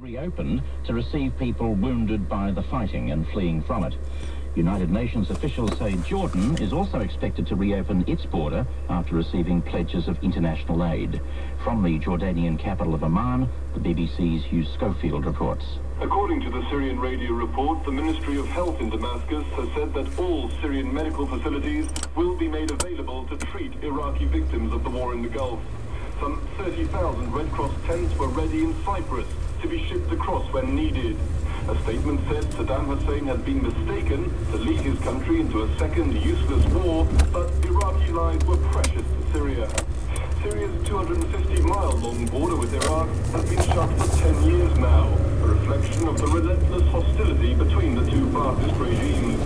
Reopened to receive people wounded by the fighting and fleeing from it. United Nations officials say Jordan is also expected to reopen its border after receiving pledges of international aid. From the Jordanian capital of Amman, the BBC's Hugh Schofield reports. According to the Syrian radio report, the Ministry of Health in Damascus has said that all Syrian medical facilities will be made available to treat Iraqi victims of the war in the Gulf. Some 30,000 Red Cross tents were ready in Cyprus to be shipped across when needed. A statement said Saddam Hussein had been mistaken to lead his country into a second useless war, but Iraqi lives were precious to Syria. Syria's 250-mile-long border with Iraq has been shut for 10 years now, a reflection of the relentless hostility between the two fascist regimes.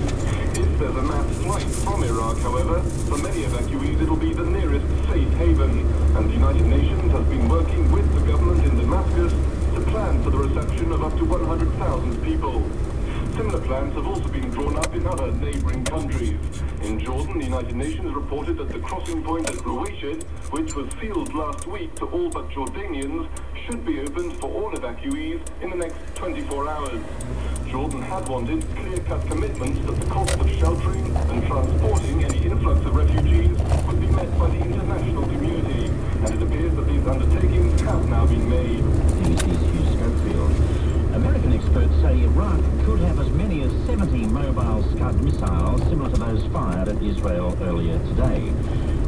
If there's a mass flight from Iraq, however, for many evacuees it'll be the nearest safe haven, and the United Nations has been working with the government in Damascus to plan for the reception of up to 100,000 people. Similar plans have also been drawn up in other neighbouring countries. In Jordan, the United Nations reported that the crossing point at Ruwaishid, which was sealed last week to all but Jordanians, should be opened for all evacuees in the next 24 hours. Jordan had wanted clear-cut commitments that the cost of sheltering and transporting any influx of refugees would be met by the international community, and it appears that these undertakings have now been made. BBC's Hugh Schofield. American experts say Iraq could have as many as 70 mobile Scud missiles similar to those fired at Israel earlier today.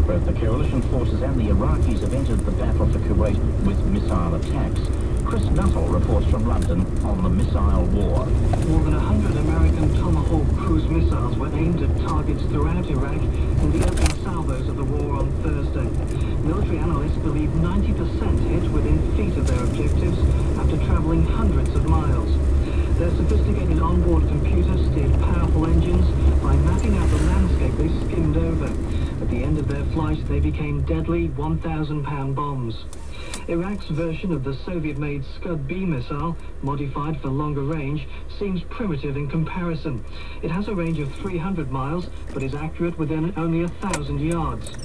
Both the coalition forces and the Iraqis have entered the battle for Kuwait with missile attacks. Chris Nuttall reports from London on the missile war. More than 100 American Tomahawk cruise missiles were aimed at targets throughout Iraq in the opening salvos of the war on Thursday. Military analysts believe 90% hit within feet of their objectives after travelling hundreds of miles. Their sophisticated onboard computers steered powerful engines by mapping out the landscape they skimmed over. At the end of their flight, they became deadly 1,000-pound bombs. Iraq's version of the Soviet-made Scud-B missile, modified for longer range, seems primitive in comparison. It has a range of 300 miles, but is accurate within only 1,000 yards.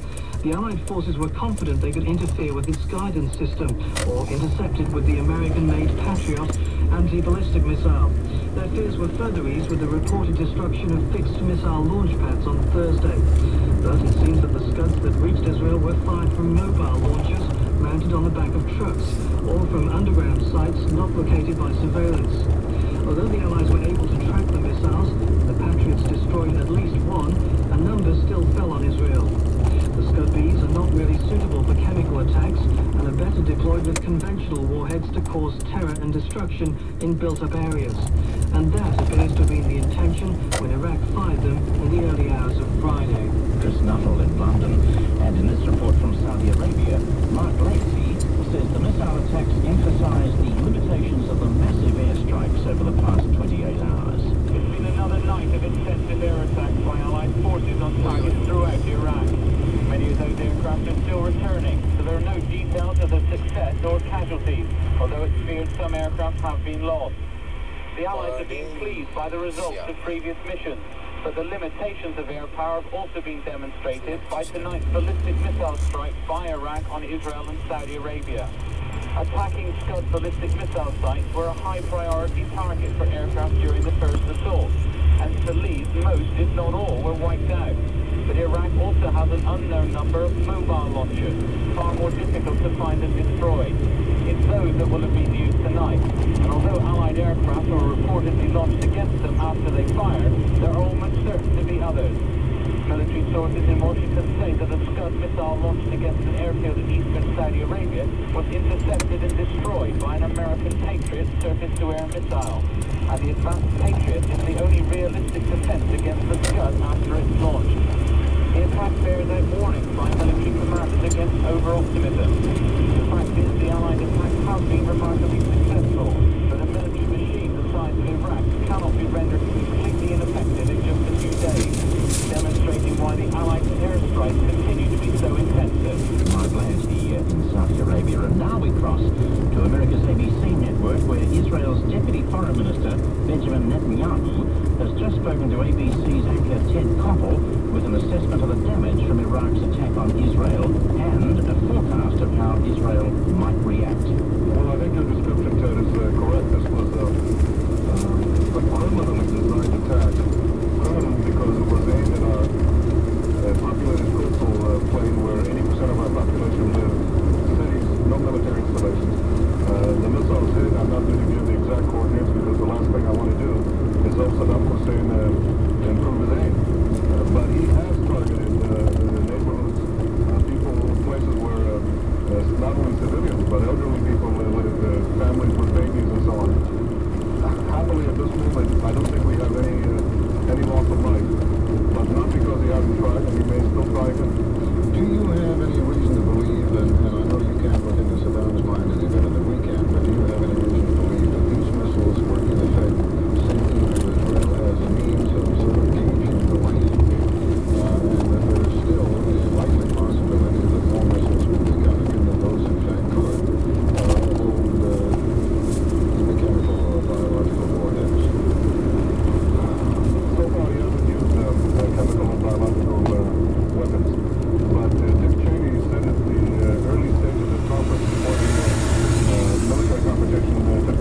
The Allied forces were confident they could interfere with its guidance system, or intercept it with the American-made Patriot anti-ballistic missile. Their fears were further eased with the reported destruction of fixed missile launch pads on Thursday. But it seems that the Scuds that reached Israel were fired from mobile launchers mounted on the back of trucks, or from underground sites not located by surveillance. Although the Allies were able to track the missiles, the Patriots destroyed at least one, a number still fell on Israel. The Scud-Bs are not really suitable for chemical attacks and are better deployed with conventional warheads to cause terror and destruction in built-up areas. And that appears to have been the intention when Iraq fired them in the early hours of Friday. Chris Nuttall in London. And in this report from Saudi Arabia, Mark Lacey says the missile attacks emphasise the limitations of the massive airstrikes over the past 28 hours. It's been another night of intensive air attacks by Allied forces on targets throughout Iraq. Many of those aircraft are still returning, so there are no details of the success or casualties, although it's feared some aircraft have been lost. The Allies have been pleased by the results of previous missions, but the limitations of air power have also been demonstrated by tonight's ballistic missile strike by Iraq on Israel and Saudi Arabia. Attacking Scud ballistic missile sites were a high priority target for aircraft during the first assault, and Salih's most, if not all, were wiped out. But Iraq also has an unknown number of mobile launchers, far more difficult to find and destroy. It's those that will have been used tonight, and although Allied aircraft were reportedly launched against them after they fired, there are almost certain to be others. Military sources in Washington say that the Scud missile launched against an airfield in eastern Saudi Arabia was intercepted and destroyed by an American Patriot surface-to-air missile, and the advanced Patriot is the only realistic defense against the Scud after it's launched. The attack bears out warnings by military commanders against over-optimism. The fact is, the Allied attack has been remarkably successful, but a military machine the size of Iraq cannot be rendered completely ineffective in just a few days, demonstrating why the Allied airstrikes continue to be so intensive. Mark Lacey in Saudi Arabia. And now we cross to America's ABC network, where Israel's Deputy Foreign Minister, Benjamin Netanyahu, has just spoken to ABC's anchor Ted Koppel with an assessment of the damage from Iraq's attack on Israel and a forecast of how Israel might react. Well, I think your description, Ted, is correct.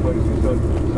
place. He said